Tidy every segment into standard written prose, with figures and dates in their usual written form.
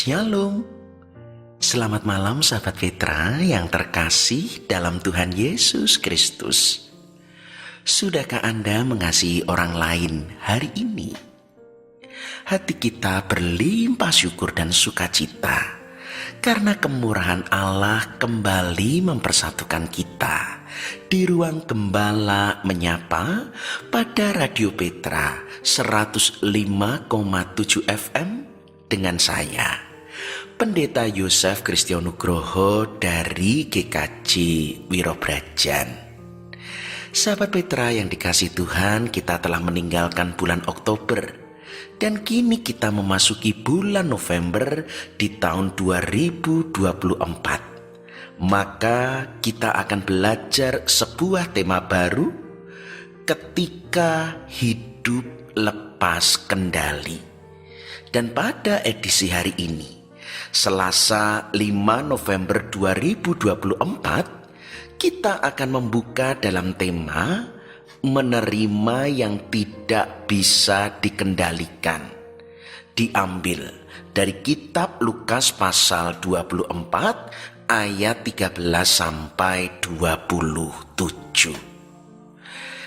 Shalom. Selamat malam sahabat Petra yang terkasih dalam Tuhan Yesus Kristus. Sudahkah Anda mengasihi orang lain hari ini? Hati kita berlimpah syukur dan sukacita karena kemurahan Allah kembali mempersatukan kita di ruang Gembala Menyapa pada Radio Petra 105,7 FM dengan saya, Pendeta Yosef Kristianugroho dari GKJ Wirobrajan. Sahabat Petra yang dikasih Tuhan, kita telah meninggalkan bulan Oktober dan kini kita memasuki bulan November di tahun 2024. Maka kita akan belajar sebuah tema baru, ketika hidup lepas kendali. Dan pada edisi hari ini, Selasa 5 November 2024, kita akan membuka dalam tema menerima yang tidak bisa dikendalikan. Diambil dari kitab Lukas pasal 24 ayat 13 sampai 27.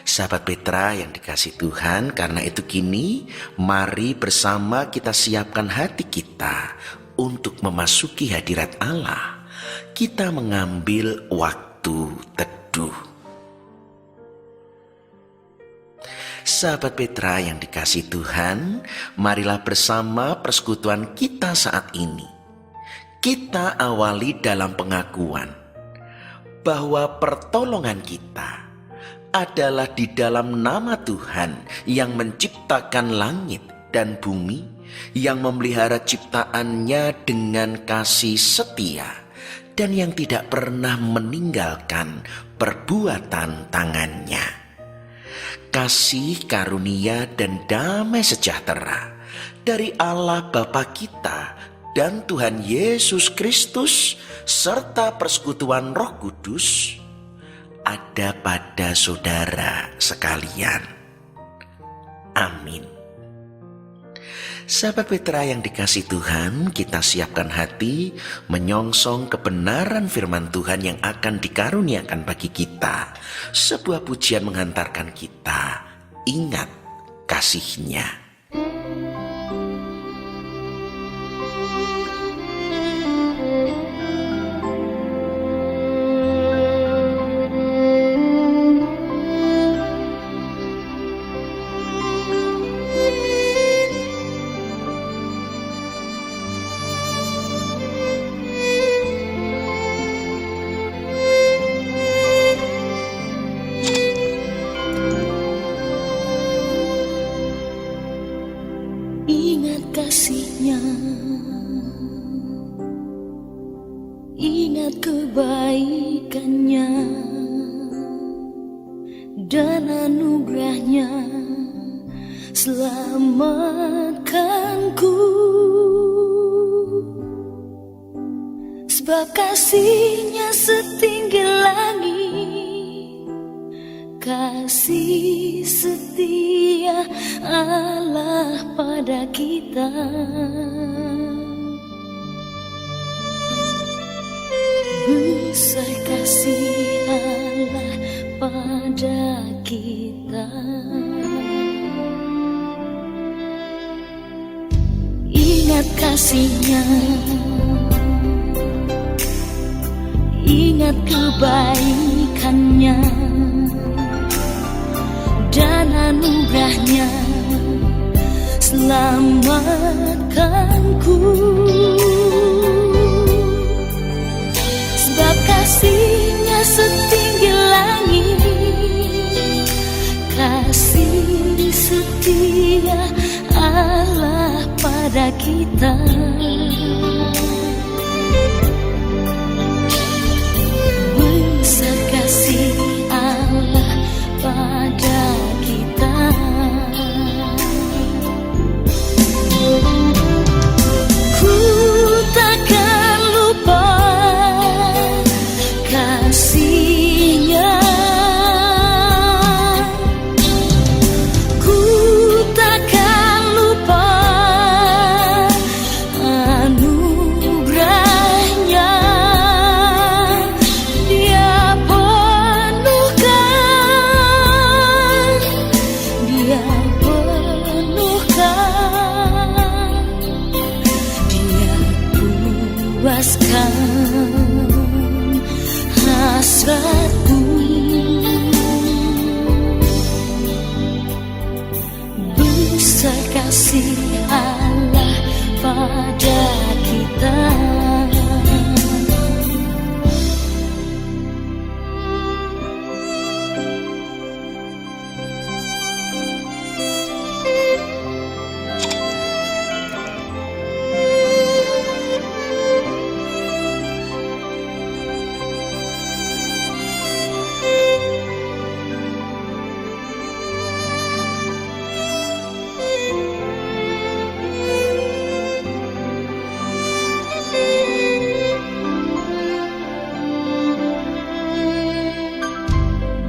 Sahabat Petra yang dikasih Tuhan, karena itu kini mari bersama kita siapkan hati kita untuk memasuki hadirat Allah. Kita mengambil waktu teduh. Sahabat Petra yang dikasih Tuhan, marilah bersama persekutuan kita saat ini. Kita awali dalam pengakuan bahwa pertolongan kita adalah di dalam nama Tuhan yang menciptakan langit dan bumi, yang memelihara ciptaannya dengan kasih setia, dan yang tidak pernah meninggalkan perbuatan tangannya. Kasih karunia dan damai sejahtera dari Allah Bapa kita dan Tuhan Yesus Kristus serta persekutuan Roh Kudus ada pada saudara sekalian. Amin. Sahabat Petra yang dikasih Tuhan, kita siapkan hati menyongsong kebenaran firman Tuhan yang akan dikaruniakan bagi kita. Sebuah pujian menghantarkan kita ingat kasih-Nya. Ingat kebaikannya dan anugerahnya, selamatkanku. Sebab kasih-Nya setinggi langit, kasih setia Allah pada kita. Besar kasih Allah pada kita. Ingat kasih-Nya, ingat kebaikannya dan anugerahnya, selamatkanku. Sebab kasih-Nya setinggi langit, kasih setia Allah pada kita. Besar kasih Allah pada kita. Ku takkan lupa kasih-Nya, ku takkan lupa anugerah. kasih Allah pada kita.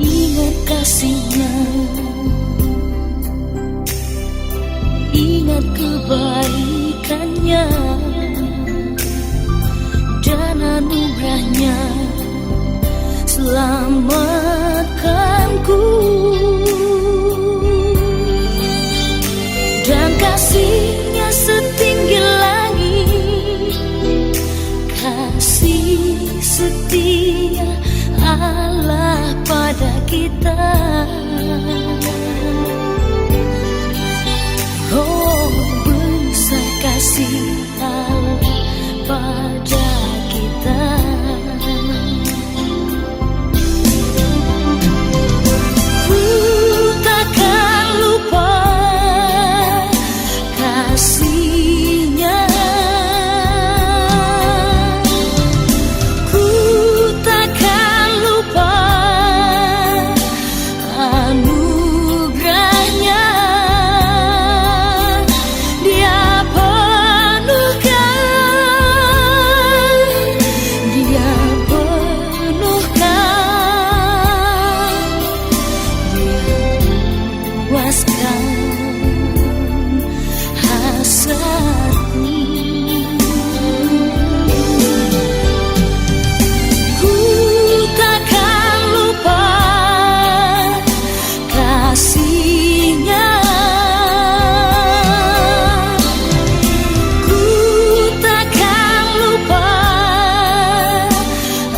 Ingat kasihnya, ingat kebaikannya dan anugerahnya, selamatkanku. Dan kasihnya setinggi langit, kasih setia Allah pada kita. Oh, besar kasih Allah pada kita. Ku takkan lupa kasihnya. Ku takkan lupa anugerahnya. Dia penuhkan, dia puaskan hasratku. Ku takkan lupa kasihnya. Ku takkan lupa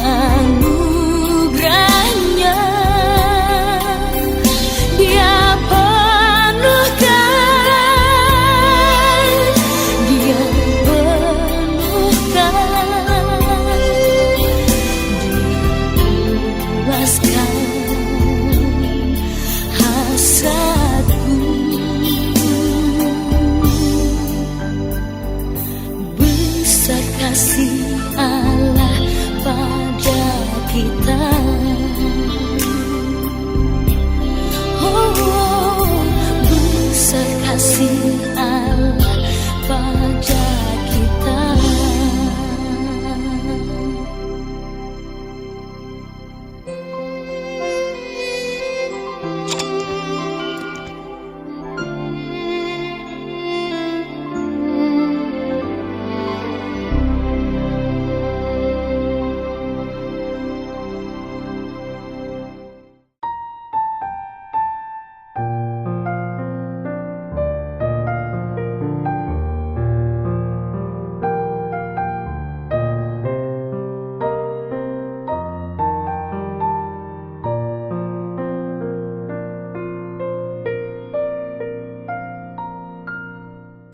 anugerahnya. Dia besar kasih Allah pada kita. Oh, besar kasih Allah pada kita.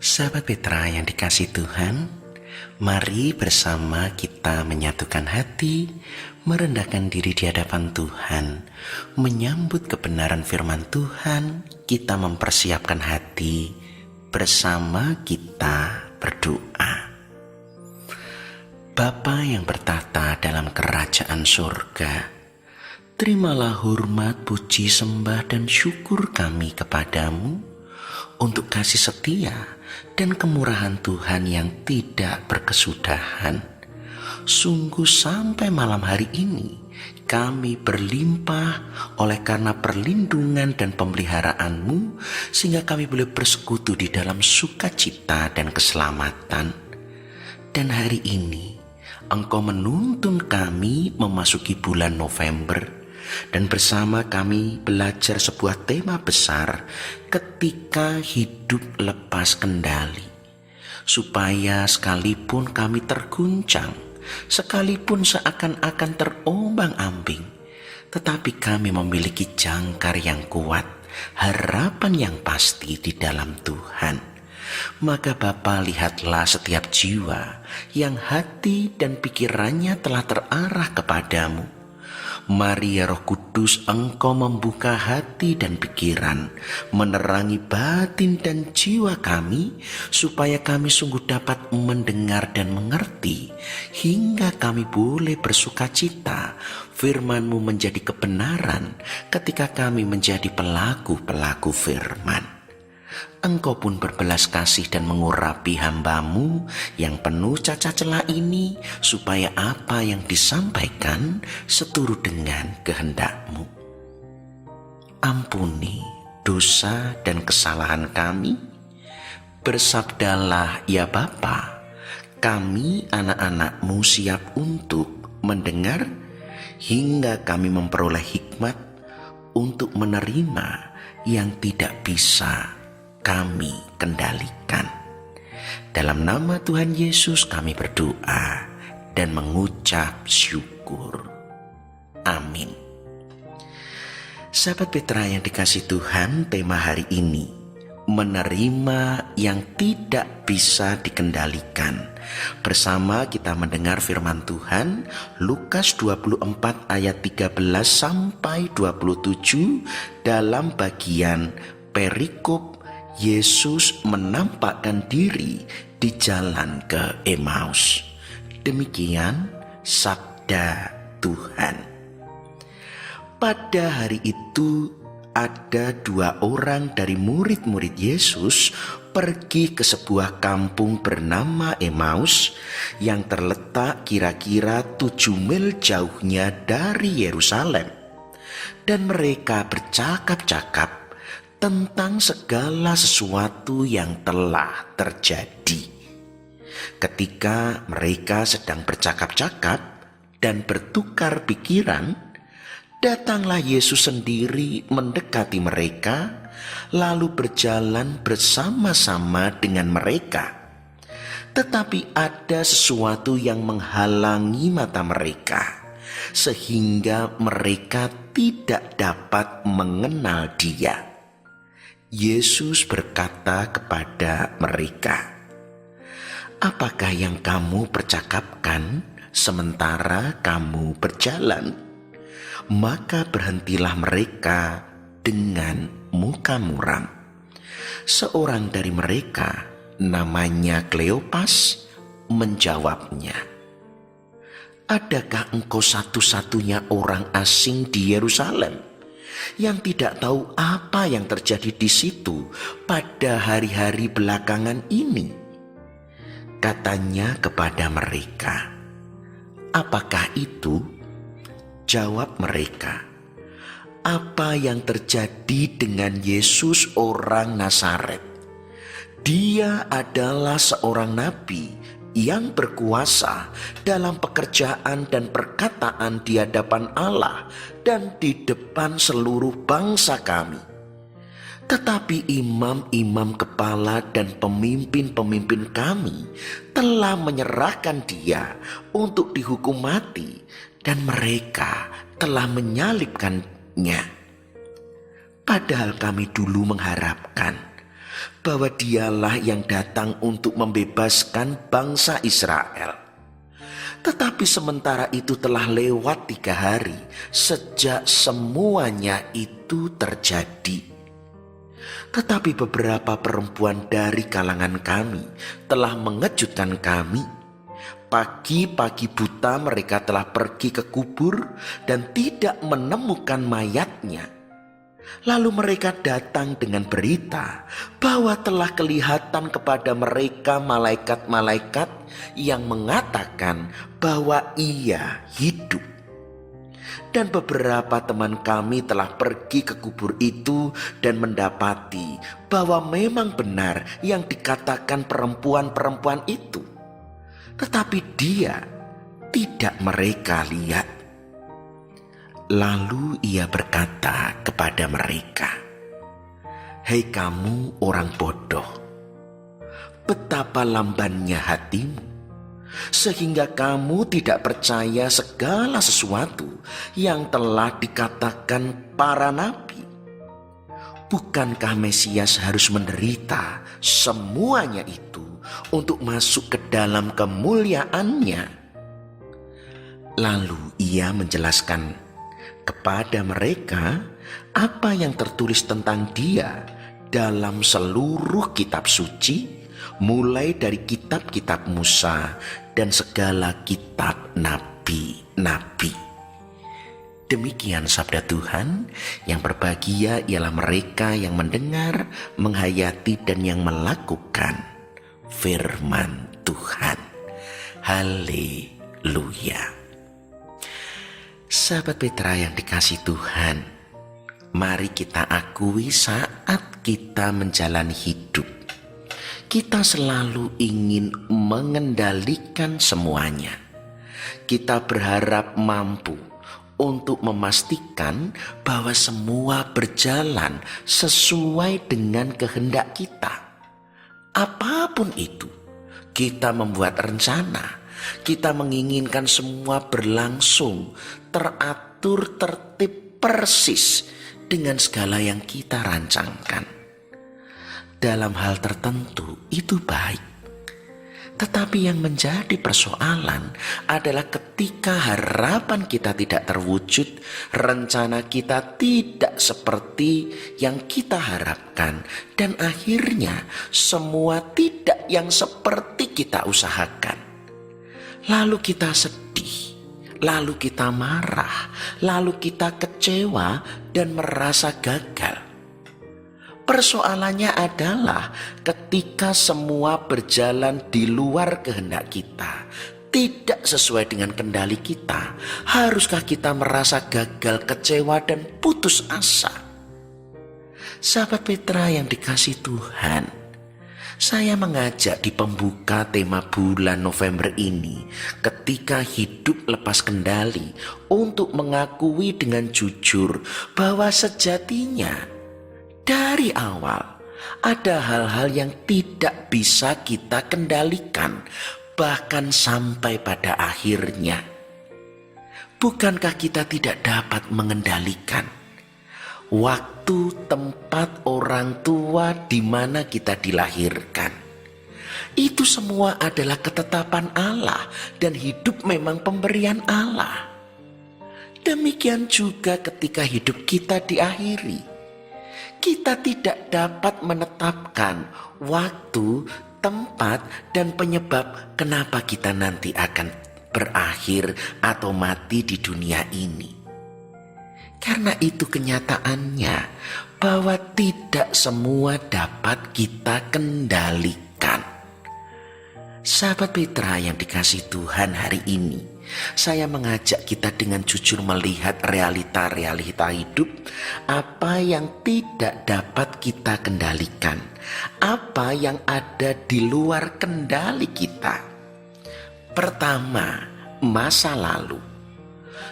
Sahabat Petra yang dikasihi Tuhan, mari bersama kita menyatukan hati, merendahkan diri di hadapan Tuhan, menyambut kebenaran firman Tuhan. Kita mempersiapkan hati, bersama kita berdoa. Bapa yang bertahta dalam kerajaan surga, terimalah hormat, puji, sembah, dan syukur kami kepadamu untuk kasih setia dan kemurahan Tuhan yang tidak berkesudahan. Sungguh sampai malam hari ini kami berlimpah oleh karena perlindungan dan pemeliharaan-Mu, sehingga kami boleh bersekutu di dalam sukacita dan keselamatan. Dan hari ini Engkau menuntun kami memasuki bulan November, dan bersama kami belajar sebuah tema besar, ketika hidup lepas kendali. Supaya sekalipun kami terguncang, sekalipun seakan-akan terombang-ambing, tetapi kami memiliki jangkar yang kuat, harapan yang pasti di dalam Tuhan. Maka Bapa, lihatlah setiap jiwa yang hati dan pikirannya telah terarah kepadamu. Mari ya Roh Kudus, Engkau membuka hati dan pikiran, menerangi batin dan jiwa kami, supaya kami sungguh dapat mendengar dan mengerti, hingga kami boleh bersukacita. Firman-Mu menjadi kebenaran ketika kami menjadi pelaku-pelaku firman. Engkau pun berbelas kasih dan mengurapi hamba-Mu yang penuh cacat celah ini, supaya apa yang disampaikan seturut dengan kehendak-Mu. Ampuni dosa dan kesalahan kami. Bersabdalah ya Bapa, kami anak-anak-Mu siap untuk mendengar, hingga kami memperoleh hikmat untuk menerima yang tidak bisa kami kendalikan. Dalam nama Tuhan Yesus kami berdoa dan mengucap syukur. Amin. Sahabat Petra yang dikasihi Tuhan, tema hari ini, menerima yang tidak bisa dikendalikan. Bersama kita mendengar firman Tuhan Lukas 24 ayat 13 sampai 27 dalam bagian perikop Yesus menampakkan diri di jalan ke Emmaus. Demikian sabda Tuhan. Pada hari itu ada 2 orang dari murid-murid Yesus pergi ke sebuah kampung bernama Emmaus yang terletak kira-kira 7 mil jauhnya dari Yerusalem. Dan mereka bercakap-cakap tentang segala sesuatu yang telah terjadi. Ketika mereka sedang bercakap-cakap dan bertukar pikiran, datanglah Yesus sendiri mendekati mereka, lalu berjalan bersama-sama dengan mereka. Tetapi ada sesuatu yang menghalangi mata mereka, sehingga mereka tidak dapat mengenal Dia. Yesus berkata kepada mereka, "Apakah yang kamu percakapkan sementara kamu berjalan?" Maka berhentilah mereka dengan muka muram. Seorang dari mereka, namanya Kleopas, menjawabnya, "Adakah engkau satu-satunya orang asing di Yerusalem yang tidak tahu apa yang terjadi di situ pada hari-hari belakangan ini?" Katanya kepada mereka, "Apakah itu?" Jawab mereka, "Apa yang terjadi dengan Yesus orang Nazaret? Dia adalah seorang nabi yang berkuasa dalam pekerjaan dan perkataan di hadapan Allah dan di depan seluruh bangsa kami. Tetapi imam-imam kepala dan pemimpin-pemimpin kami telah menyerahkan Dia untuk dihukum mati, dan mereka telah menyalibkannya. Padahal kami dulu mengharapkan bahwa Dialah yang datang untuk membebaskan bangsa Israel. Tetapi sementara itu telah lewat 3 hari sejak semuanya itu terjadi. Tetapi beberapa perempuan dari kalangan kami telah mengejutkan kami. Pagi-pagi buta mereka telah pergi ke kubur dan tidak menemukan mayatnya. Lalu mereka datang dengan berita bahwa telah kelihatan kepada mereka malaikat-malaikat yang mengatakan bahwa ia hidup. Dan beberapa teman kami telah pergi ke kubur itu dan mendapati bahwa memang benar yang dikatakan perempuan-perempuan itu. Tetapi Dia tidak mereka lihat. Lalu Ia berkata kepada mereka, "Hei kamu orang bodoh, betapa lambannya hatimu, sehingga kamu tidak percaya segala sesuatu yang telah dikatakan para nabi. Bukankah Mesias harus menderita semuanya itu untuk masuk ke dalam kemuliaannya? Lalu ia menjelaskan kepada mereka apa yang tertulis tentang dia dalam seluruh kitab suci, mulai dari kitab-kitab Musa dan segala kitab nabi-nabi. Demikian sabda Tuhan. Yang berbahagia ialah mereka yang mendengar, menghayati, dan yang melakukan firman Tuhan. Haleluya. Sahabat Petra yang dikasihi Tuhan, mari kita akui saat kita menjalani hidup, kita selalu ingin mengendalikan semuanya. Kita berharap mampu untuk memastikan bahwa semua berjalan sesuai dengan kehendak kita. Apapun itu, kita membuat rencana, kita menginginkan semua berlangsung, teratur, tertib, persis dengan segala yang kita rancangkan. Dalam hal tertentu itu baik. Tetapi yang menjadi persoalan adalah ketika harapan kita tidak terwujud, rencana kita tidak seperti yang kita harapkan, dan akhirnya semua tidak yang seperti kita usahakan. Lalu kita sedih, lalu kita marah, lalu kita kecewa dan merasa gagal. Persoalannya adalah ketika semua berjalan di luar kehendak kita, tidak sesuai dengan kendali kita, haruskah kita merasa gagal, kecewa, dan putus asa? Sahabat Petra yang dikasihi Tuhan, saya mengajak di pembuka tema bulan November ini, ketika hidup lepas kendali, untuk mengakui dengan jujur bahwa sejatinya dari awal ada hal-hal yang tidak bisa kita kendalikan, bahkan sampai pada akhirnya. Bukankah kita tidak dapat mengendalikan waktu, tempat, orang tua di mana kita dilahirkan? Itu semua adalah ketetapan Allah, dan hidup memang pemberian Allah. Demikian juga ketika hidup kita diakhiri. Kita tidak dapat menetapkan waktu, tempat, dan penyebab kenapa kita nanti akan berakhir atau mati di dunia ini. Karena itu kenyataannya bahwa tidak semua dapat kita kendalikan. Sahabat Petra yang dikasihi Tuhan, hari ini saya mengajak kita dengan jujur melihat realita-realita hidup, apa yang tidak dapat kita kendalikan, apa yang ada di luar kendali kita. Pertama, masa lalu.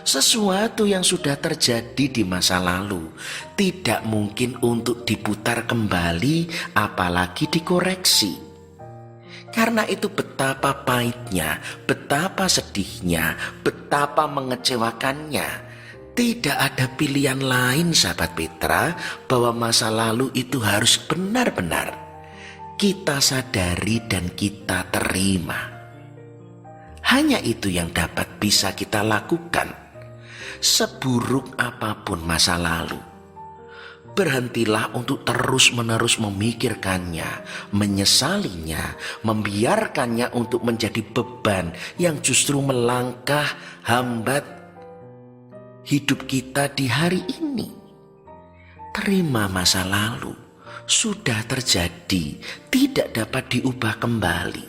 Sesuatu yang sudah terjadi di masa lalu tidak mungkin untuk diputar kembali, apalagi dikoreksi. Karena itu betapa pahitnya, betapa sedihnya, betapa mengecewakannya. Tidak ada pilihan lain, sahabat Petra, bahwa masa lalu itu harus benar-benar kita sadari dan kita terima. Hanya itu yang dapat bisa kita lakukan. Seburuk apapun masa lalu, berhentilah untuk terus-menerus memikirkannya, menyesalinya, membiarkannya untuk menjadi beban yang justru melangkah hambat hidup kita di hari ini. Terima masa lalu, sudah terjadi, tidak dapat diubah kembali.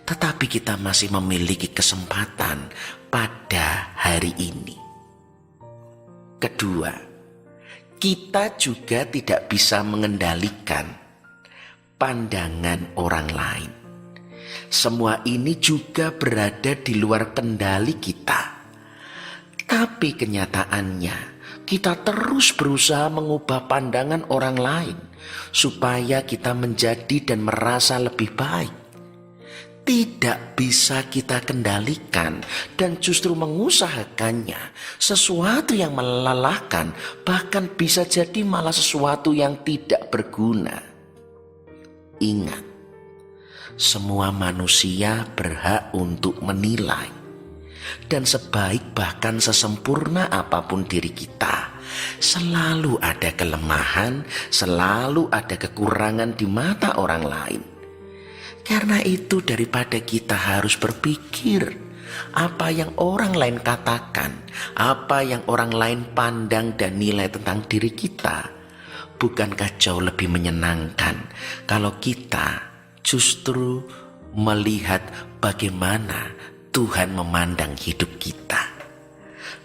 Tetapi kita masih memiliki kesempatan pada hari ini. Kedua, kita juga tidak bisa mengendalikan pandangan orang lain. Semua ini juga berada di luar kendali kita. Tapi kenyataannya, kita terus berusaha mengubah pandangan orang lain supaya kita menjadi dan merasa lebih baik. tidak bisa kita kendalikan dan justru mengusahakannya, sesuatu yang melelahkan, bahkan bisa jadi malah sesuatu yang tidak berguna. Ingat, semua manusia berhak untuk menilai, dan sebaik bahkan sesempurna apapun diri kita, selalu ada kelemahan, selalu ada kekurangan di mata orang lain. Karena itu daripada kita harus berpikir apa yang orang lain katakan, apa yang orang lain pandang dan nilai tentang diri kita, bukankah jauh lebih menyenangkan kalau kita justru melihat bagaimana Tuhan memandang hidup kita?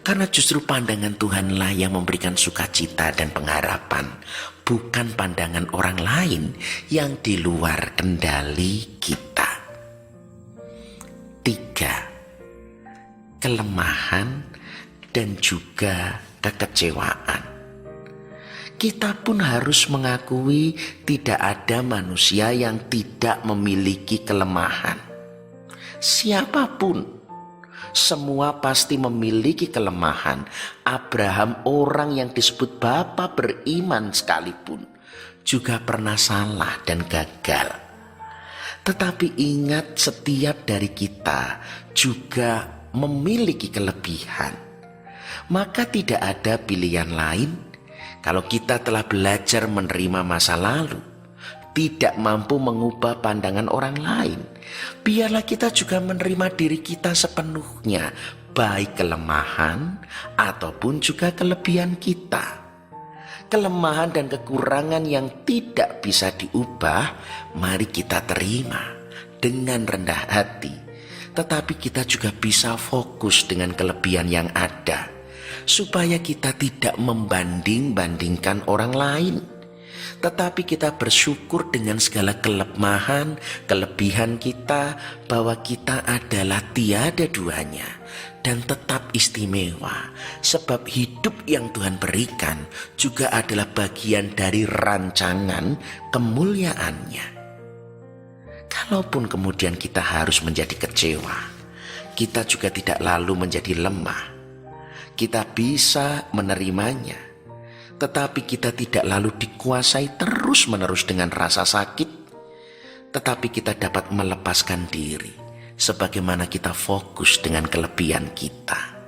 Karena justru pandangan Tuhanlah yang memberikan sukacita dan pengharapan, bukan pandangan orang lain yang di luar kendali kita. 3. Kelemahan dan juga kekecewaan. Kita pun harus mengakui tidak ada manusia yang tidak memiliki kelemahan. Siapapun, semua pasti memiliki kelemahan. Abraham, orang yang disebut bapa beriman sekalipun, juga pernah salah dan gagal. Tetapi ingat, setiap dari kita juga memiliki kelebihan. Maka tidak ada pilihan lain kalau kita telah belajar menerima masa lalu, tidak mampu mengubah pandangan orang lain, biarlah kita juga menerima diri kita sepenuhnya, baik kelemahan ataupun juga kelebihan kita. Kelemahan dan kekurangan yang tidak bisa diubah, mari kita terima dengan rendah hati. Tetapi kita juga bisa fokus dengan kelebihan yang ada, supaya kita tidak membanding-bandingkan orang lain, tetapi kita bersyukur dengan segala kelemahan, kelebihan kita, bahwa kita adalah tiada duanya dan tetap istimewa, sebab hidup yang Tuhan berikan juga adalah bagian dari rancangan kemuliaannya. Kalaupun kemudian kita harus menjadi kecewa, kita juga tidak lalu menjadi lemah. Kita bisa menerimanya, tetapi kita tidak lalu dikuasai terus-menerus dengan rasa sakit, tetapi kita dapat melepaskan diri sebagaimana kita fokus dengan kelebihan kita.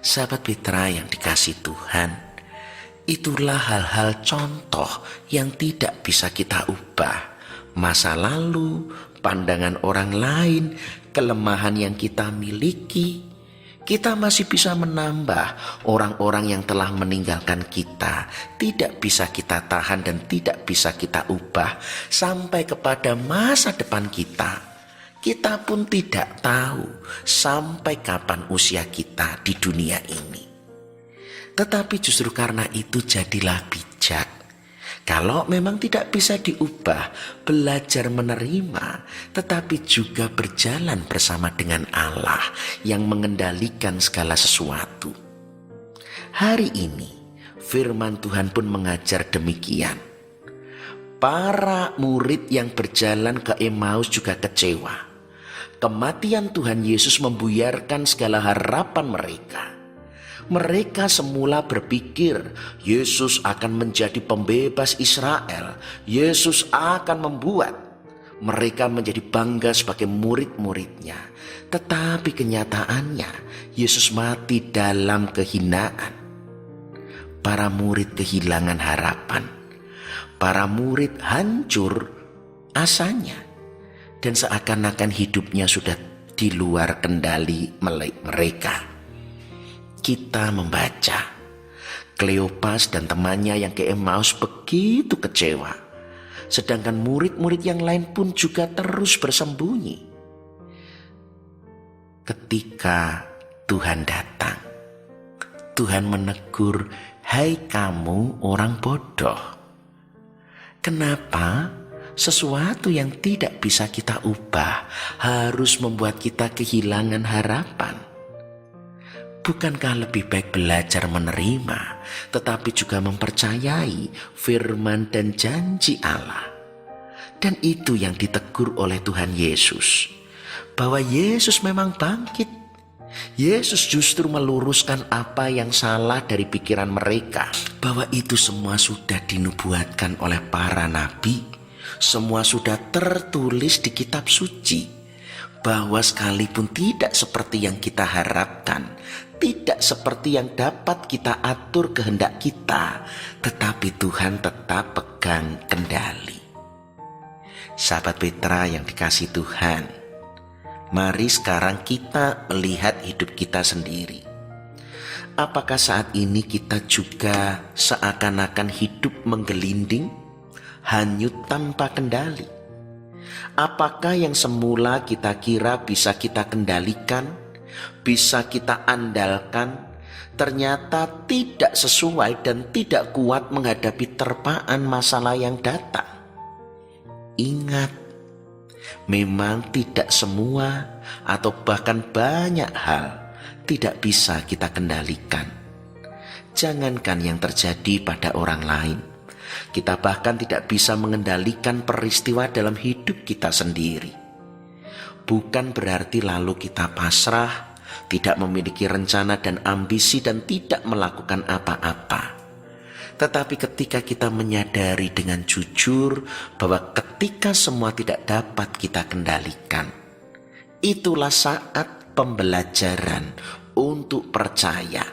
Sahabat Petra yang dikasihi Tuhan, itulah hal-hal contoh yang tidak bisa kita ubah. Masa lalu, pandangan orang lain, kelemahan yang kita miliki, kita masih bisa menambah. Orang-orang yang telah meninggalkan kita tidak bisa kita tahan dan tidak bisa kita ubah sampai kepada masa depan kita. Kita pun tidak tahu sampai kapan usia kita di dunia ini. Tetapi justru karena itu jadilah bijak. Kalau memang tidak bisa diubah, belajar menerima, tetapi juga berjalan bersama dengan Allah yang mengendalikan segala sesuatu. Hari ini, firman Tuhan pun mengajar demikian. Para murid yang berjalan ke Emmaus juga kecewa. Kematian Tuhan Yesus membuyarkan segala harapan mereka. Mereka semula berpikir Yesus akan menjadi pembebas Israel. Yesus akan membuat mereka menjadi bangga sebagai murid-muridnya. Tetapi kenyataannya Yesus mati dalam kehinaan. Para murid kehilangan harapan. Para murid hancur asanya. Dan seakan-akan hidupnya sudah di luar kendali mereka. Kita membaca Kleopas dan temannya yang ke Emmaus begitu kecewa, sedangkan murid-murid yang lain pun juga terus bersembunyi. Ketika Tuhan datang, Tuhan menegur, "Hai kamu orang bodoh, kenapa sesuatu yang tidak bisa kita ubah harus membuat kita kehilangan harapan? Bukankah lebih baik belajar menerima, tetapi juga mempercayai firman dan janji Allah? Dan itu yang ditegur oleh Tuhan Yesus, bahwa Yesus memang bangkit. Yesus justru meluruskan apa yang salah dari pikiran mereka, bahwa itu semua sudah dinubuatkan oleh para nabi, semua sudah tertulis di kitab suci, bahwa sekalipun tidak seperti yang kita harapkan, tidak seperti yang dapat kita atur kehendak kita, tetapi Tuhan tetap pegang kendali. Sahabat Petra yang dikasihi Tuhan, mari sekarang kita melihat hidup kita sendiri. Apakah saat ini kita juga seakan-akan hidup menggelinding, hanyut tanpa kendali? Apakah yang semula kita kira bisa kita kendalikan, bisa kita andalkan, ternyata tidak sesuai dan tidak kuat menghadapi terpaan masalah yang datang? Ingat, memang tidak semua atau bahkan banyak hal tidak bisa kita kendalikan. Jangankan yang terjadi pada orang lain, kita bahkan tidak bisa mengendalikan peristiwa dalam hidup kita sendiri. Bukan berarti lalu kita pasrah, tidak memiliki rencana dan ambisi dan tidak melakukan apa-apa. Tetapi ketika kita menyadari dengan jujur bahwa ketika semua tidak dapat kita kendalikan, itulah saat pembelajaran untuk percaya.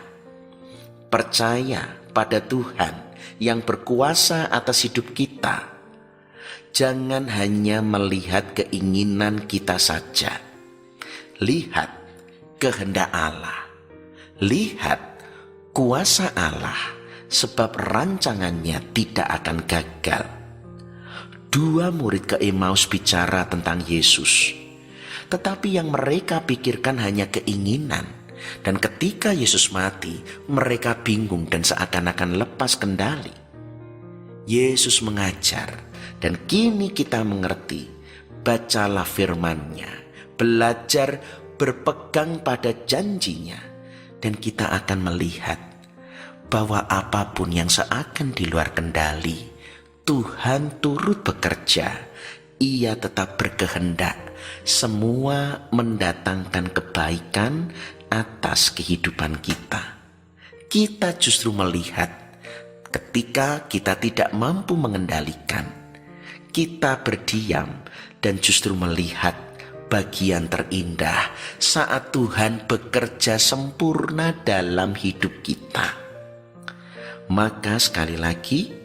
Percaya pada Tuhan yang berkuasa atas hidup kita. Jangan hanya melihat keinginan kita saja. Lihat kehendak Allah. Lihat kuasa Allah, sebab rancangannya tidak akan gagal. Dua murid ke Emmaus bicara tentang Yesus, tetapi yang mereka pikirkan hanya keinginan. Dan ketika Yesus mati, mereka bingung dan seakan-akan lepas kendali. Yesus mengajar, dan kini kita mengerti. Bacalah firman-Nya, belajar berpegang pada janjinya, dan kita akan melihat bahwa apapun yang seakan di luar kendali, Tuhan turut bekerja. Ia tetap berkehendak semua mendatangkan kebaikan atas kehidupan kita. Kita justru melihat ketika kita tidak mampu mengendalikan, kita berdiam dan justru melihat bagian terindah saat Tuhan bekerja sempurna dalam hidup kita. Maka sekali lagi,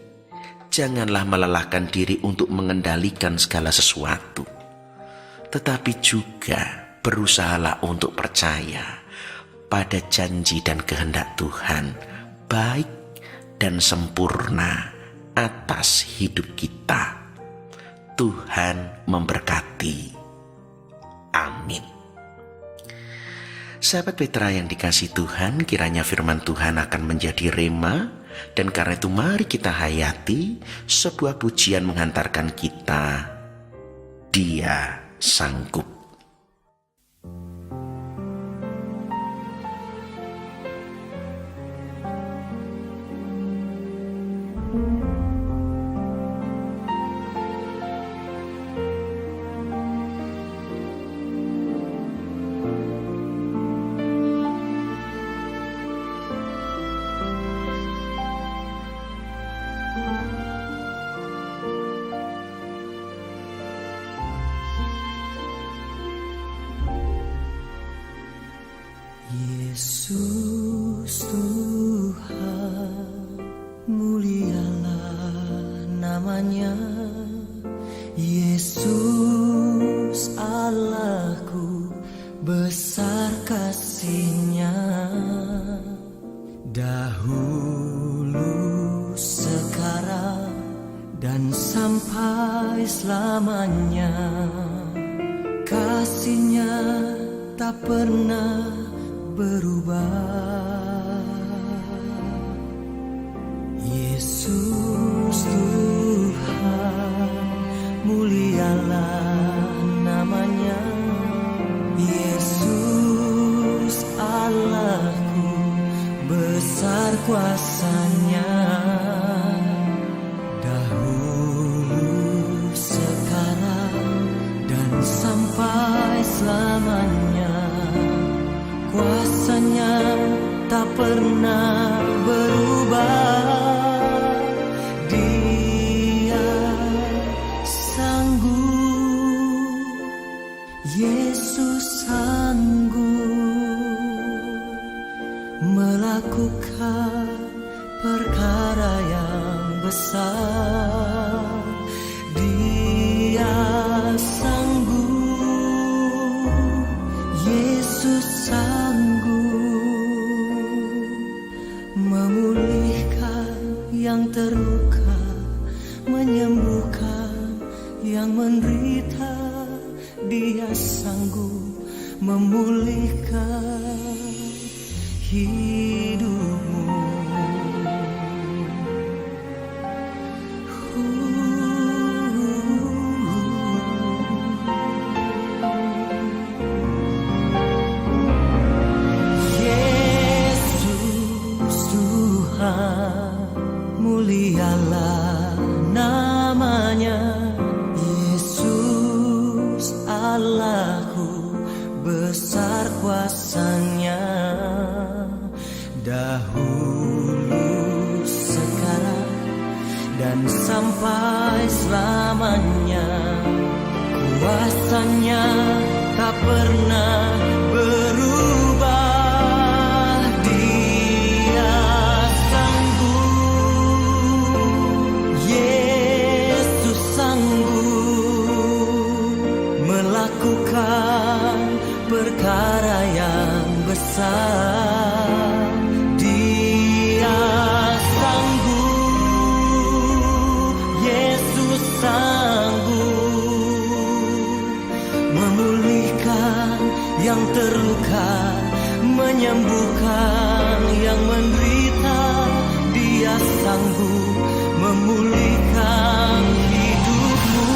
janganlah melelahkan diri untuk mengendalikan segala sesuatu, tetapi juga berusahalah untuk percaya pada janji dan kehendak Tuhan baik dan sempurna atas hidup kita. Tuhan memberkati. Amin. Sahabat Petra yang dikasihi Tuhan, kiranya firman Tuhan akan menjadi rema. Dan karena itu mari kita hayati sebuah pujian menghantarkan kita. Dia sanggup. Yesus Tuhan, mulialah namanya. Yesus Allahku, besar kasih-Nya. Dahulu, sekarang, dan sampai selamanya. Kasih-Nya tak pernah berubah. Yesus Tuhan, mulialah namanya. Yesus Allahku, besar kuasa-Nya. Dahulu, sekarang, selamanya. Kuasanya tak pernah berubah. Dia sanggup, Yesus sanggup melakukan perkara yang besar. Dia sanggup, Yesus sanggup memulihkan yang terluka, menyembuhkan yang menderita. Dia sanggup memulihkan hidupmu. Yesus Tuhan, mulialah namanya. Yesus Allahku, besar kuasanya. Dahulu, sekarang, dan sampai selamanya. Kuasanya tak pernah berubah. Dia sanggup, Yesus sanggup melakukan perkara yang besar. Dia sanggup, Yesus sanggup memulihkan yang terluka, menyembuhkan yang menderita. Dia sanggup memulihkan hidupmu.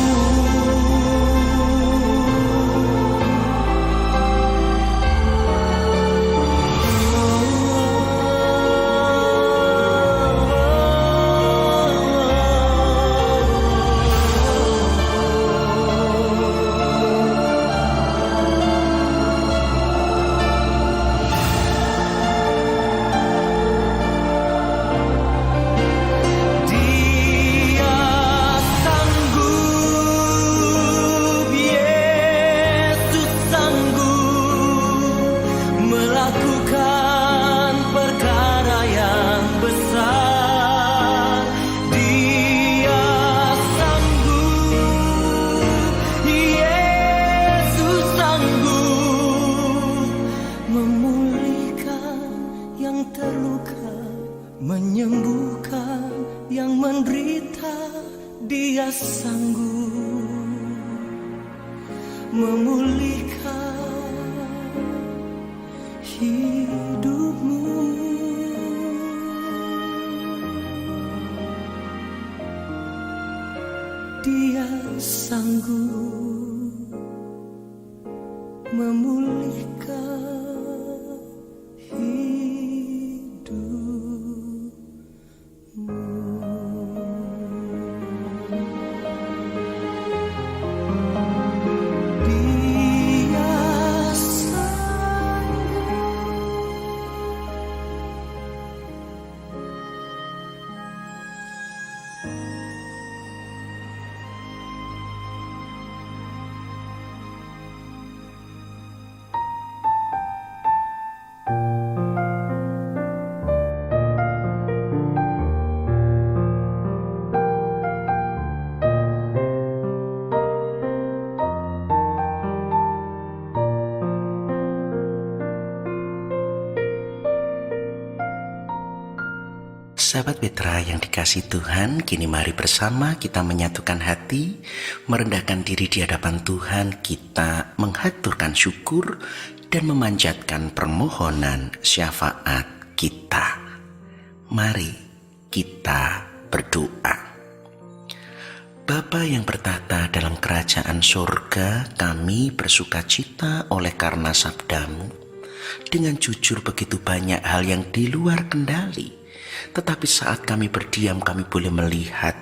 Menyembuhkan yang menderita. Dia sanggup memulihkan hidupmu. Dia sanggup memulihkan Sahabat Petra yang dikasihi Tuhan, kini mari bersama kita menyatukan hati, merendahkan diri di hadapan Tuhan, kita menghaturkan syukur dan memanjatkan permohonan syafaat kita. Mari kita berdoa. Bapa yang bertata dalam kerajaan surga, kami bersukacita oleh karena sabdamu. Dengan jujur begitu banyak hal yang di luar kendali. Tetapi saat kami berdiam, kami boleh melihat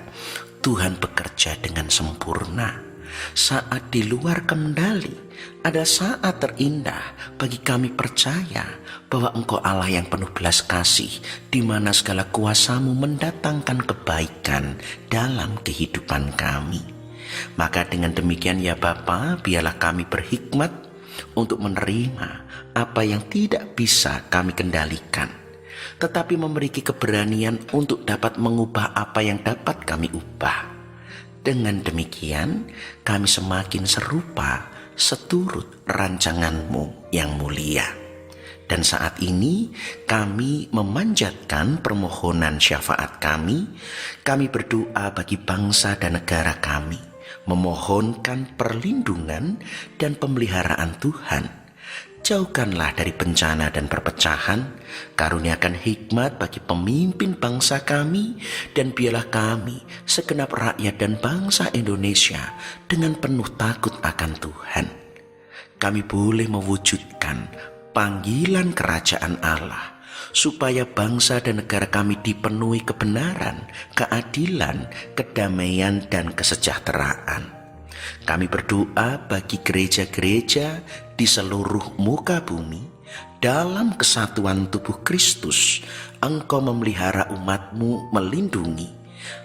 Tuhan bekerja dengan sempurna. saat di luar kendali, ada saat terindah bagi kami percaya bahwa Engkau Allah yang penuh belas kasih, di mana segala kuasa-Mu mendatangkan kebaikan dalam kehidupan kami. Maka dengan demikian ya Bapa, biarlah kami berhikmat untuk menerima apa yang tidak bisa kami kendalikan, tetapi memiliki keberanian untuk dapat mengubah apa yang dapat kami ubah. Dengan demikian, kami semakin serupa seturut rancangan-Mu yang mulia. Dan saat ini kami memanjatkan permohonan syafaat kami berdoa bagi bangsa dan negara kami, memohonkan perlindungan dan pemeliharaan Tuhan. Jauhkanlah dari bencana dan perpecahan, karuniakan hikmat bagi pemimpin bangsa kami, dan biarlah kami, segenap rakyat dan bangsa Indonesia, dengan penuh takut akan Tuhan. Kami boleh mewujudkan panggilan kerajaan Allah, supaya bangsa dan negara kami dipenuhi kebenaran, keadilan, kedamaian, dan kesejahteraan. Kami berdoa bagi gereja-gereja di seluruh muka bumi. Dalam kesatuan tubuh Kristus, Engkau memelihara umat-Mu, melindungi,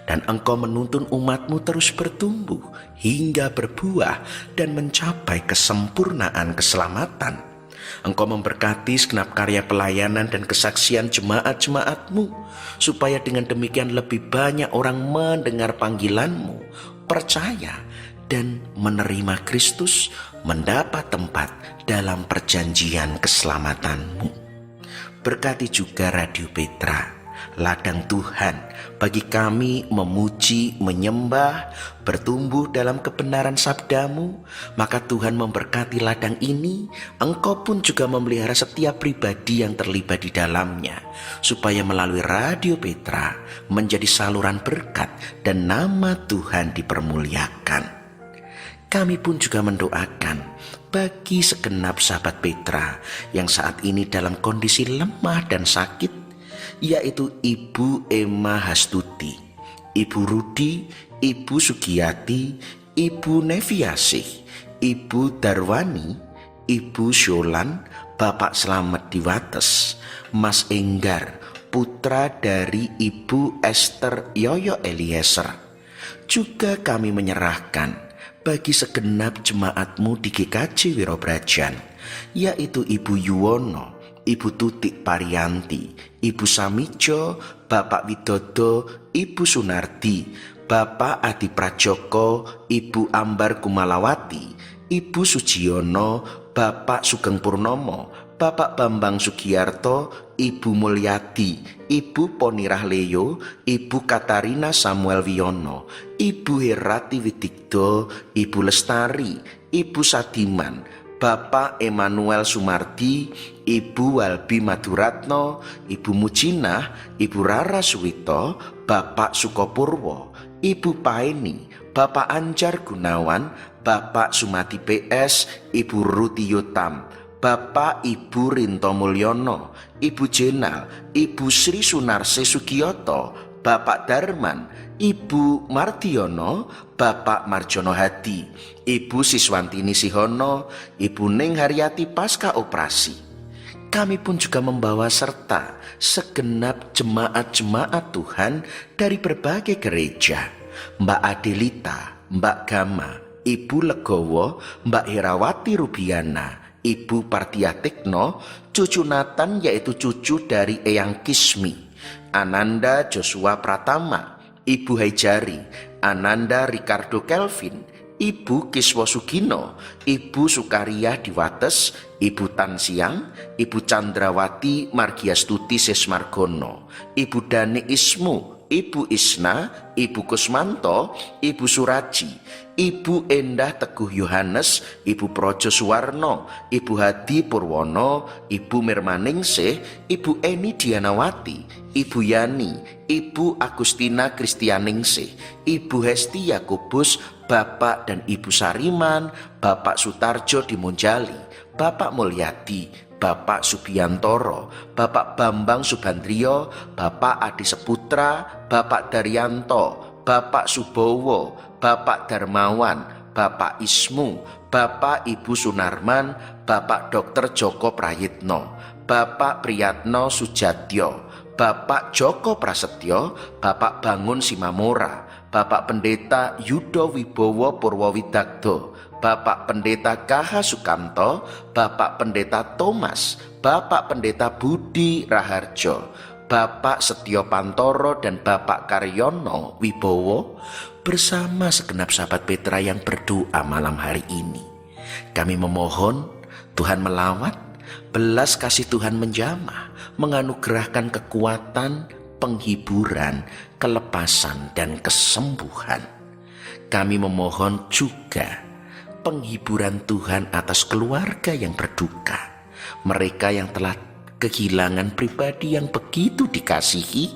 dan Engkau menuntun umat-Mu terus bertumbuh hingga berbuah dan mencapai kesempurnaan keselamatan. Engkau memberkati segenap karya pelayanan dan kesaksian jemaat-jemaat-Mu, supaya dengan demikian lebih banyak orang mendengar panggilan-Mu, percaya, dan menerima Kristus, mendapat tempat dalam perjanjian keselamatan-Mu. Berkati juga Radio Petra, ladang Tuhan bagi kami memuji, menyembah, bertumbuh dalam kebenaran sabda-Mu. Maka Tuhan memberkati ladang ini. Engkau pun juga memelihara setiap pribadi yang terlibat di dalamnya, supaya melalui Radio Petra menjadi saluran berkat dan nama Tuhan dipermuliakan. Kami pun juga mendoakan bagi segenap sahabat Petra yang saat ini dalam kondisi lemah dan sakit, yaitu Ibu Emma Hastuti, Ibu Rudi, Ibu Sugiyati, Ibu Neviasih, Ibu Darwani, Ibu Syolan, Bapak Slamet di Wates, Mas Enggar, putra dari Ibu Esther Yoyo Eliezer. Juga kami menyerahkan bagi segenap jemaat-Mu di GKJ Wirobrajan, yaitu Ibu Yuwono, Ibu Tutik Parianti, Ibu Samijo, Bapak Widodo, Ibu Sunardi, Bapak Adi Prajoko, Ibu Ambar Kumalawati, Ibu Sujiono, Bapak Sugeng Purnomo, Bapak Bambang Sugiyarto, Ibu Mulyadi, Ibu Poni Rahleyo, Ibu Katarina Samuel Wiono, Ibu Herati Widigdo, Ibu Lestari, Ibu Sadiman, Bapak Emmanuel Sumardi, Ibu Walbi Maduratno, Ibu Mujinah, Ibu Rara Suwito, Bapak Sukopurwo, Ibu Paeni, Bapak Anjar Gunawan, Bapak Sumati PS, Ibu Ruti Yotam, Bapak Ibu Rinto Mulyono, Ibu Jenal, Ibu Sri Sunarse Sugiyoto, Bapak Darman, Ibu Mardiono, Bapak Marjono Hadi, Ibu Siswantini Sihono, Ibu Ning Haryati pasca operasi. Kami pun juga membawa serta segenap jemaat-jemaat Tuhan dari berbagai gereja, Mbak Adelita, Mbak Gama, Ibu Legowo, Mbak Herawati Rubiana, Ibu Partiatikno, cucu Nathan yaitu cucu dari Eyang Kismi, Ananda Joshua Pratama, Ibu Haijari, Ananda Ricardo Kelvin, Ibu Kiswo Sugino, Ibu Sukaria di Wates, Ibu Tansiang, Ibu Chandrawati Margiastuti Sesmargono, Ibu Dani Ismu, Ibu Isna, Ibu Kusmanto, Ibu Suraji, Ibu Endah Teguh Yohanes, Ibu Projo Suwarno, Ibu Hadi Purwono, Ibu Mirmaningsih, Ibu Eni Dianawati, Ibu Yani, Ibu Agustina Kristianingsih, Ibu Hesti Yakobus, Bapak dan Ibu Sariman, Bapak Sutarjo di Monjali, Bapak Mulyadi, Bapak Subiantoro, Bapak Bambang Subandrio, Bapak Adi Seputra, Bapak Daryanto, Bapak Subowo, Bapak Darmawan, Bapak Ismu, Bapak Ibu Sunarman, Bapak Dr. Joko Prayitno, Bapak Priyatno Sujatyo, Bapak Joko Prasetyo, Bapak Bangun Simamora, Bapak Pendeta Yudo Wibowo Purwowidagdo, Bapak Pendeta KH Sukamto, Bapak Pendeta Thomas, Bapak Pendeta Budi Raharjo, Bapak Setio Pantoro dan Bapak Karyono Wibowo bersama segenap sahabat Petra yang berdoa malam hari ini. Kami memohon Tuhan melawat, belas kasih Tuhan menjamah, menganugerahkan kekuatan, penghiburan, kelepasan dan kesembuhan. Kami memohon juga penghiburan Tuhan atas keluarga yang berduka, mereka yang telah kehilangan pribadi yang begitu dikasihi,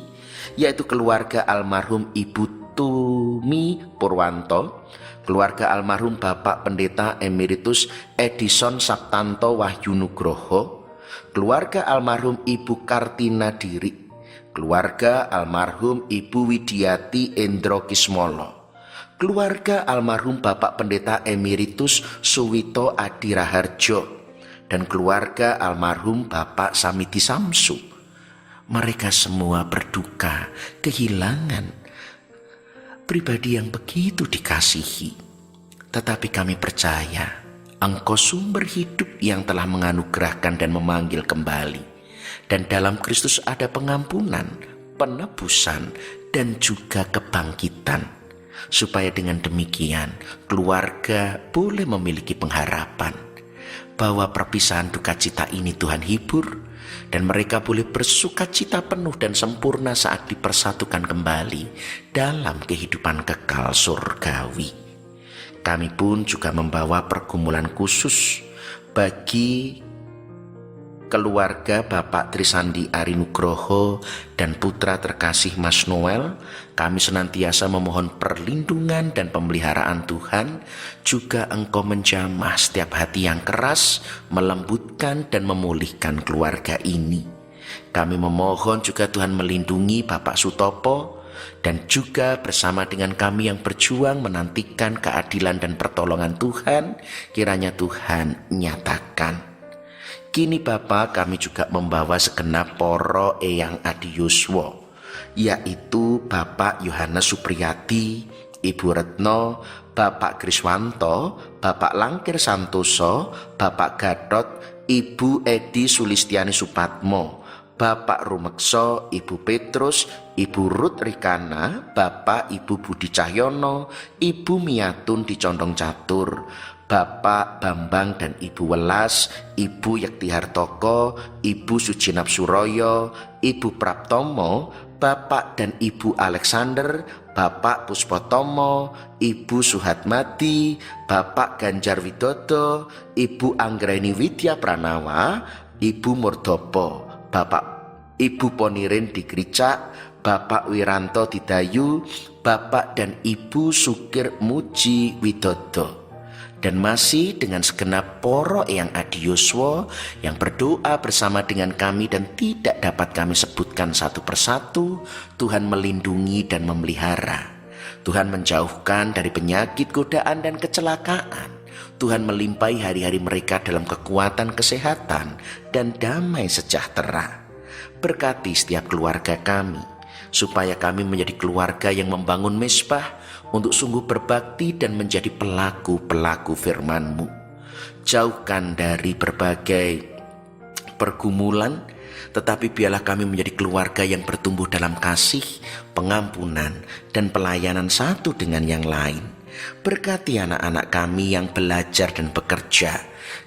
yaitu keluarga almarhum Ibu Tumi Purwanto, keluarga almarhum Bapak Pendeta Emeritus Edison Sabtanto Wahyu Nugroho, keluarga almarhum Ibu Kartina Diri, keluarga almarhum Ibu Widiati Endro Kismolo, keluarga almarhum Bapak Pendeta Emeritus Suwito Adi Raharjo, dan keluarga almarhum Bapak Samiti Samsu. Mereka semua berduka kehilangan pribadi yang begitu dikasihi. Tetapi kami percaya Engkau sumber hidup yang telah menganugerahkan dan memanggil kembali. Dan dalam Kristus ada pengampunan, penebusan, dan juga kebangkitan. Supaya dengan demikian keluarga boleh memiliki pengharapan bahwa perpisahan duka cita ini Tuhan hibur, dan mereka boleh bersuka cita penuh dan sempurna saat dipersatukan kembali dalam kehidupan kekal surgawi. Kami pun juga membawa pergumulan khusus bagi keluarga Bapak Trisandi Ari Nugroho dan putra terkasih Mas Noel. Kami senantiasa memohon perlindungan dan pemeliharaan Tuhan. Juga Engkau menjamah setiap hati yang keras, melembutkan dan memulihkan keluarga ini. Kami memohon juga Tuhan melindungi Bapak Sutopo, dan juga bersama dengan kami yang berjuang menantikan keadilan dan pertolongan Tuhan, kiranya Tuhan nyatakan. Kini Bapa, kami juga membawa segenap poro Eyang Adi Yuswo, yaitu Bapak Yohanes Supriyati, Ibu Retno, Bapak Kriswanto, Bapak Langkir Santoso, Bapak Gatot, Ibu Edi Sulistiani Supatmo, Bapak Rumekso, Ibu Petrus, Ibu Ruth Rikana, Bapak Ibu Budi Cahyono, Ibu Miatun di Condong Catur, Bapak Bambang dan Ibu Welas, Ibu Yekti Hartoko, Ibu Sujinap Suroyo, Ibu Praptomo, Bapak dan Ibu Alexander, Bapak Puspotomo, Ibu Suhatmati, Bapak Ganjar Widodo, Ibu Anggreni Widya Pranawa, Ibu Murdopo, Bapak Ibu Ponirin di Gereja, Bapak Wiranto Didayu, Bapak dan Ibu Sukir Muji Widodo. Dan masih dengan segenap poro Eyang Adi Yuswo yang berdoa bersama dengan kami dan tidak dapat kami sebutkan satu persatu, Tuhan melindungi dan memelihara. Tuhan menjauhkan dari penyakit, godaan dan kecelakaan. Tuhan melimpahi hari-hari mereka dalam kekuatan, kesehatan dan damai sejahtera. Berkati setiap keluarga kami, supaya kami menjadi keluarga yang membangun mezbah untuk sungguh berbakti dan menjadi pelaku-pelaku firman-Mu. Jauhkan dari berbagai pergumulan, tetapi biarlah kami menjadi keluarga yang bertumbuh dalam kasih, pengampunan, dan pelayanan satu dengan yang lain. Berkati anak-anak kami yang belajar dan bekerja.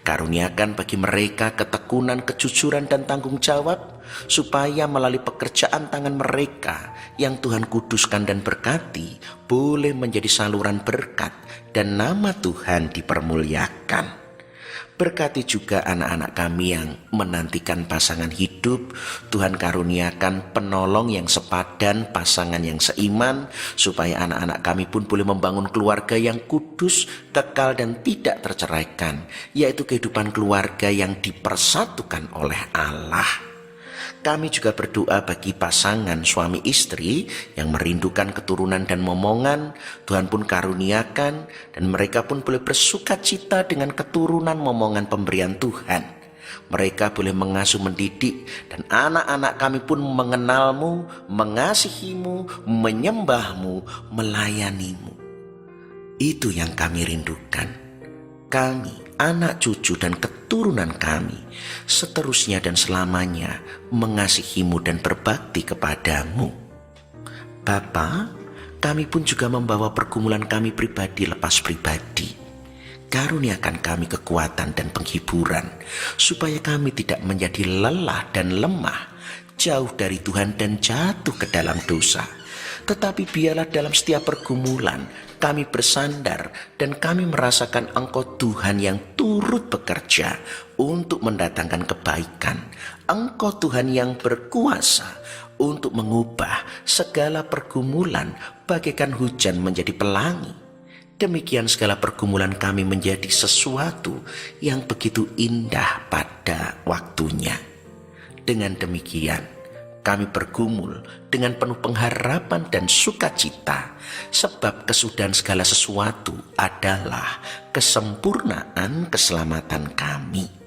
Karuniakan bagi mereka ketekunan, kejujuran, dan tanggung jawab, supaya melalui pekerjaan tangan mereka yang Tuhan kuduskan dan berkati, boleh menjadi saluran berkat dan nama Tuhan dipermuliakan. Berkati juga anak-anak kami yang menantikan pasangan hidup. Tuhan karuniakan penolong yang sepadan, pasangan yang seiman, supaya anak-anak kami pun boleh membangun keluarga yang kudus, kekal dan tidak terceraikan, yaitu kehidupan keluarga yang dipersatukan oleh Allah. Kami juga berdoa bagi pasangan suami istri yang merindukan keturunan dan momongan. Tuhan pun karuniakan dan mereka pun boleh bersuka cita dengan keturunan momongan pemberian Tuhan. Mereka boleh mengasuh mendidik dan anak-anak kami pun mengenalmu, mengasihimu, menyembahmu, melayanimu. Itu yang kami rindukan. Kami, anak cucu dan keturunan kami, seterusnya dan selamanya mengasihimu dan berbakti kepadamu. Bapa, kami pun juga membawa pergumulan kami pribadi lepas pribadi. Karuniakan kami kekuatan dan penghiburan, supaya kami tidak menjadi lelah dan lemah, jauh dari Tuhan dan jatuh ke dalam dosa. Tetapi biarlah dalam setiap pergumulan kami bersandar dan kami merasakan Engkau Tuhan yang turut bekerja untuk mendatangkan kebaikan. Engkau Tuhan yang berkuasa untuk mengubah segala pergumulan bagaikan hujan menjadi pelangi. Demikian segala pergumulan kami menjadi sesuatu yang begitu indah pada waktunya. Dengan demikian, kami bergumul dengan penuh pengharapan dan sukacita, sebab kesudahan segala sesuatu adalah kesempurnaan keselamatan kami.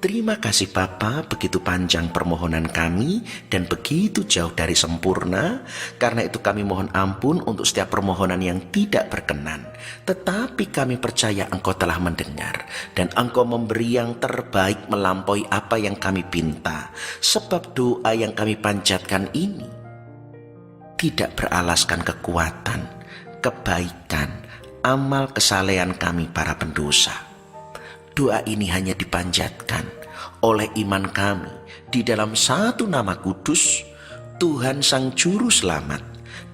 Terima kasih Bapa, begitu panjang permohonan kami dan begitu jauh dari sempurna. Karena itu kami mohon ampun untuk setiap permohonan yang tidak berkenan. Tetapi kami percaya Engkau telah mendengar dan Engkau memberi yang terbaik melampaui apa yang kami pinta. Sebab doa yang kami panjatkan ini tidak beralaskan kekuatan, kebaikan, amal kesalehan kami para pendosa. Doa ini hanya dipanjatkan oleh iman kami di dalam satu nama kudus, Tuhan Sang Juru Selamat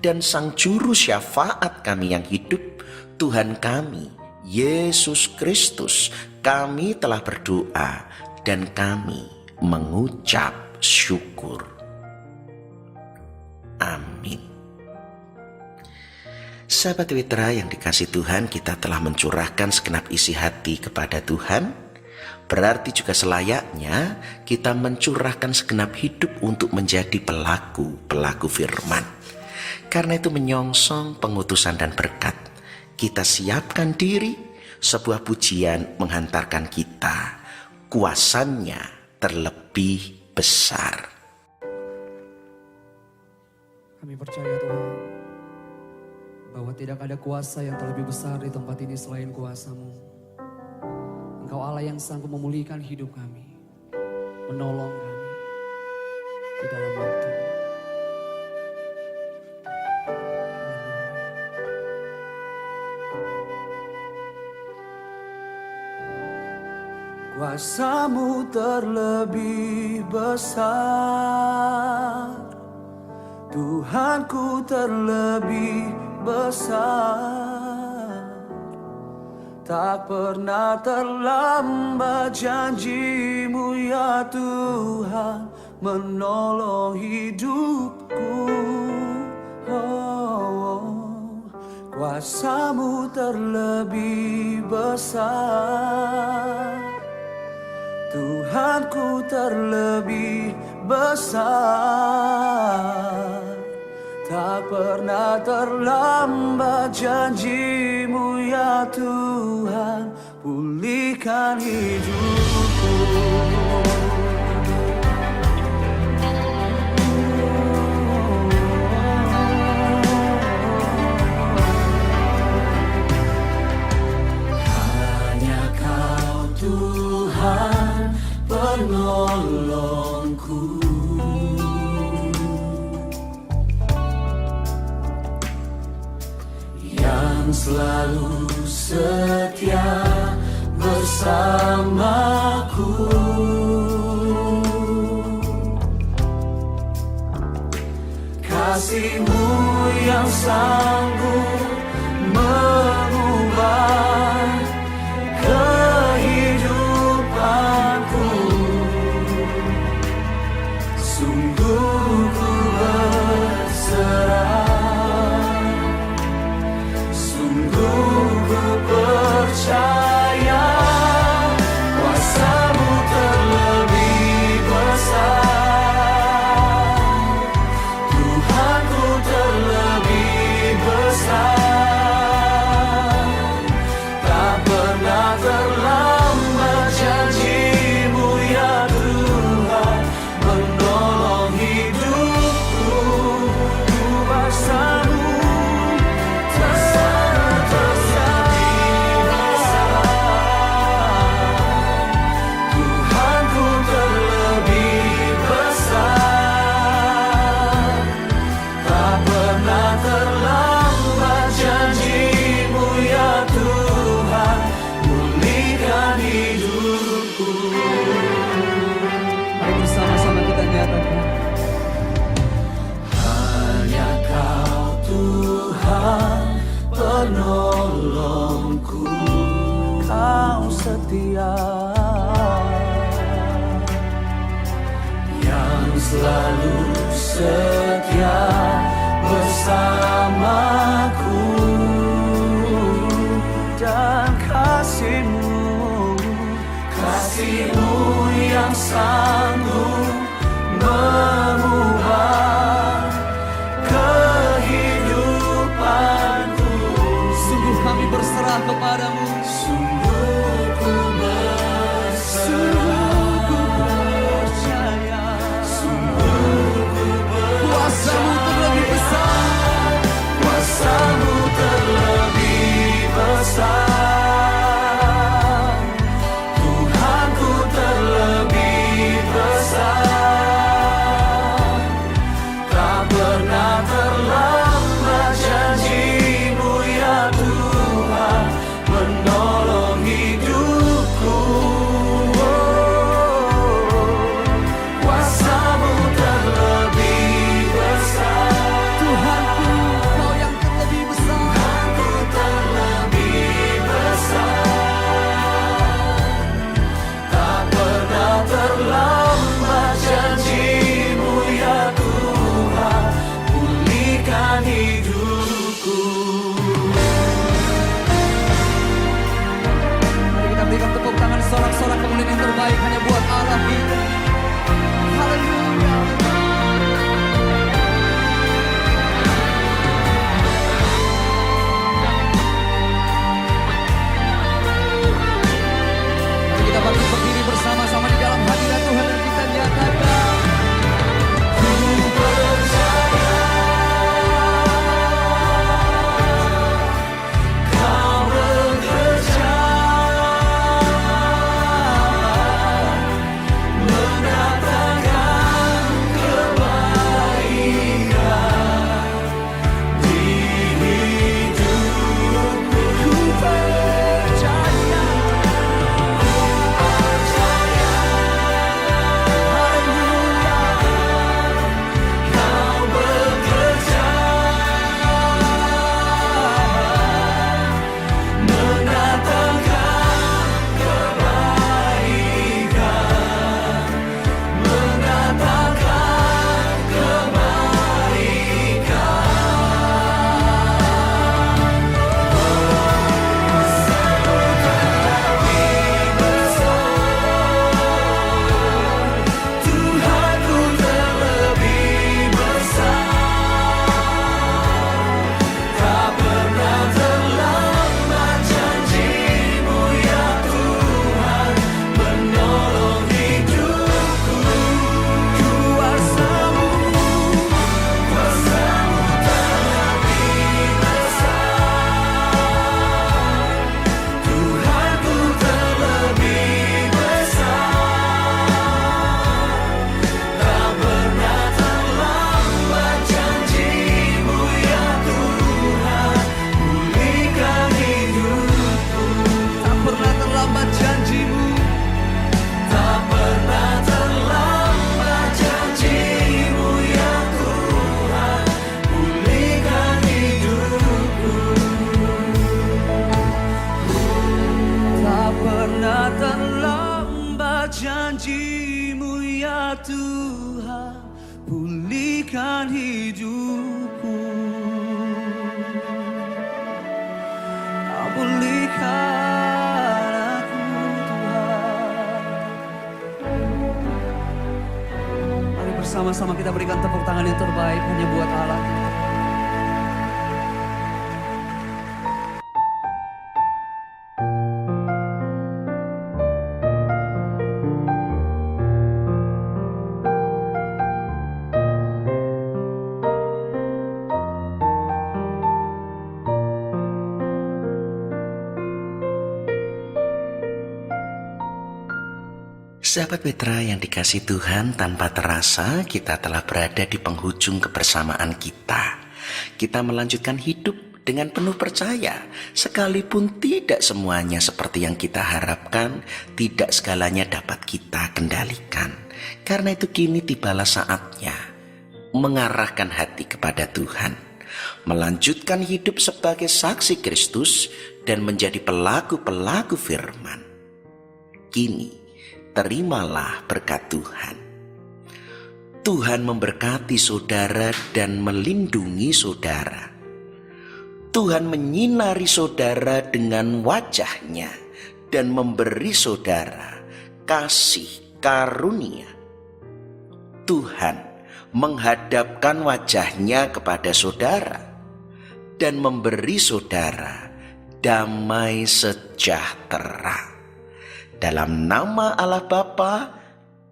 dan Sang Juru Syafaat kami yang hidup, Tuhan kami, Yesus Kristus. Kami telah berdoa dan kami mengucap syukur. Amin. Sahabat Witra yang dikasih Tuhan, kita telah mencurahkan segenap isi hati kepada Tuhan. Berarti juga selayaknya kita mencurahkan segenap hidup untuk menjadi pelaku firman. Karena itu menyongsong pengutusan dan berkat, kita siapkan diri, sebuah pujian menghantarkan kita, kuasanya terlebih besar. Kami percaya Tuhan, bahwa tidak ada kuasa yang terlebih besar di tempat ini selain kuasa-Mu. Engkau Allah yang sanggup memulihkan hidup kami, menolong kami di dalam waktu. Kuasa-Mu terlebih besar, Tuhanku terlebih besar, tak pernah terlambat janji-Mu ya Tuhan menolong hidupku. Kuasa-Mu terlebih besar, Tuhanku terlebih besar, tak pernah terlambat janji-Mu ya Tuhan, pulihkan hidupku. Hanya Kau Tuhan penolongku, selalu setia bersamaku. Kasih-Mu yang sanggup mengubah kehidupanku. Sungguh ku berserah, percaya kuasa-Mu terlebih besar. setia yang selalu setia bersamaku, dan kasih-Mu yang sanggup mengubah kehidupanku. Sungguh kami berserah kepadamu. Sungguh ku percaya, sungguh ku Kuasa-Mu terlebih besar. kuasa-Mu terlebih besar. Tuhanku terlebih besar. Tak pernah terlambat janji-Mu ya Tuhan menolong hidupku. Kuasa-Mu terlebih besar. Tuhanku, Kau yang terlebih besar. Tuhanku terlebih besar. Tak pernah terlambat janji-Mu ya Tuhan pulihkan hidupku. Mari kita berikan tepuk tangan sorak-sorak kemuliaan yang terbaik hanya buat Allah kita. Haleluya. Mari kita bangkit berdiri bersama-sama di dalam hadirat Tuhan dan kita nyatakan, Kau bekerja mendatangkan kebaikan di hidupku. Ku percaya, haleluya. Kau bekerja mendatangkan kebaikan, mendatangkan kebaikan. Tuhanku terlebih besar. Tak pernah terlambat janji-Mu ya Tuhan menolong hidupku. Kuasa-Mu terlebih besar. Tuhanku terlebih besar. Tak pernah terlambat janji-Mu ya Tuhan pulihkan hidupku. tak pernah terlambat janji-Mu. Tak pernah terlambat janji-Mu ya Tuhan pulihkan hidupku. Tak pernah terlambat janji-Mu ya Tuhan pulihkan hidupku. Kau pulihkan aku Tuhan. Mari bersama-sama kita berikan tepuk tangan yang terbaik hanya buat Allah. Sahabat Petra yang dikasih Tuhan, tanpa terasa kita telah berada di penghujung kebersamaan kita. Kita melanjutkan hidup dengan penuh percaya, sekalipun tidak semuanya seperti yang kita harapkan, tidak segalanya dapat kita kendalikan. Karena itu kini tibalah saatnya mengarahkan hati kepada Tuhan, melanjutkan hidup sebagai saksi Kristus dan menjadi pelaku-pelaku firman. Kini, terimalah berkat Tuhan. Tuhan memberkati saudara dan melindungi saudara. Tuhan menyinari saudara dengan wajah-Nya dan memberi saudara kasih karunia. Tuhan menghadapkan wajah-Nya kepada saudara dan memberi saudara damai sejahtera. Dalam nama Allah Bapa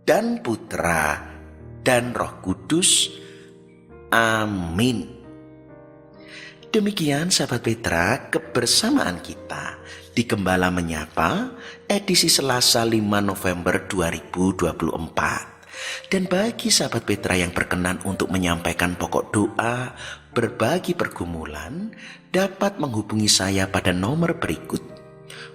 dan Putra dan Roh Kudus. Amin. Demikian sahabat Petra, kebersamaan kita di Gembala Menyapa edisi Selasa 5 November 2024. Dan bagi sahabat Petra yang berkenan untuk menyampaikan pokok doa, berbagi pergumulan, dapat menghubungi saya pada nomor berikut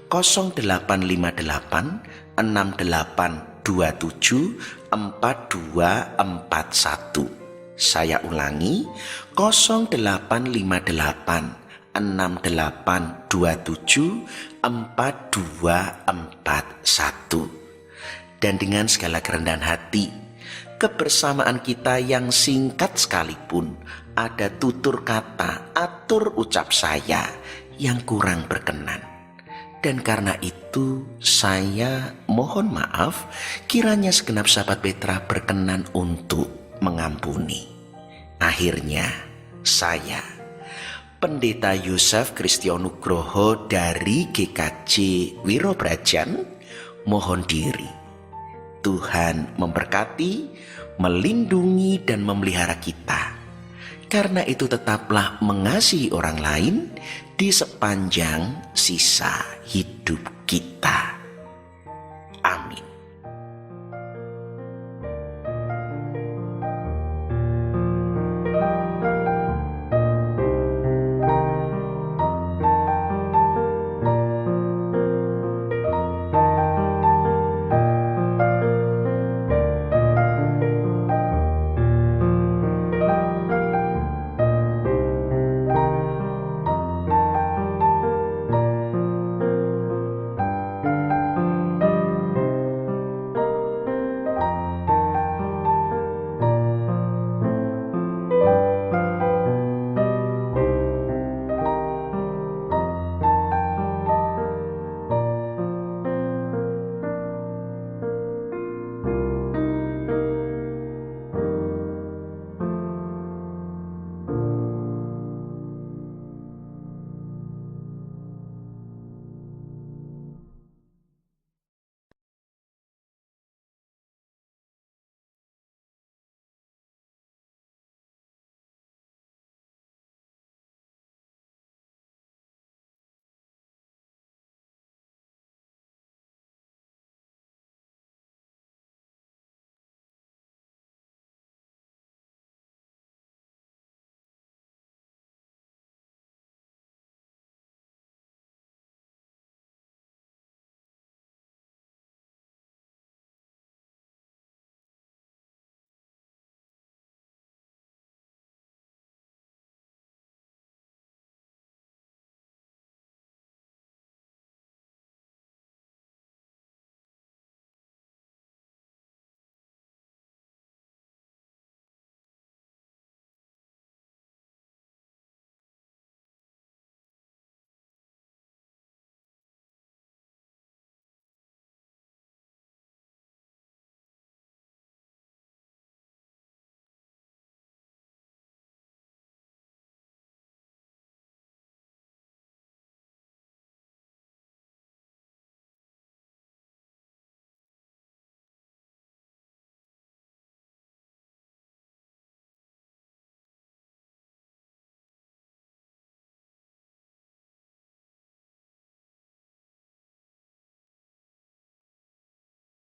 0858 6827 4241. Saya ulangi 0858 6827 4241. Dan dengan segala kerendahan hati, kebersamaan kita yang singkat sekalipun ada tutur kata, atur ucap saya yang kurang berkenan. Dan karena itu saya mohon maaf kiranya segenap sahabat Petra berkenan untuk mengampuni. Akhirnya saya, Pendeta Yosef Kristianugroho dari GKJ Wirobrajan, mohon diri. Tuhan memberkati, melindungi dan memelihara kita. Karena itu tetaplah mengasihi orang lain di sepanjang sisa hidup kita.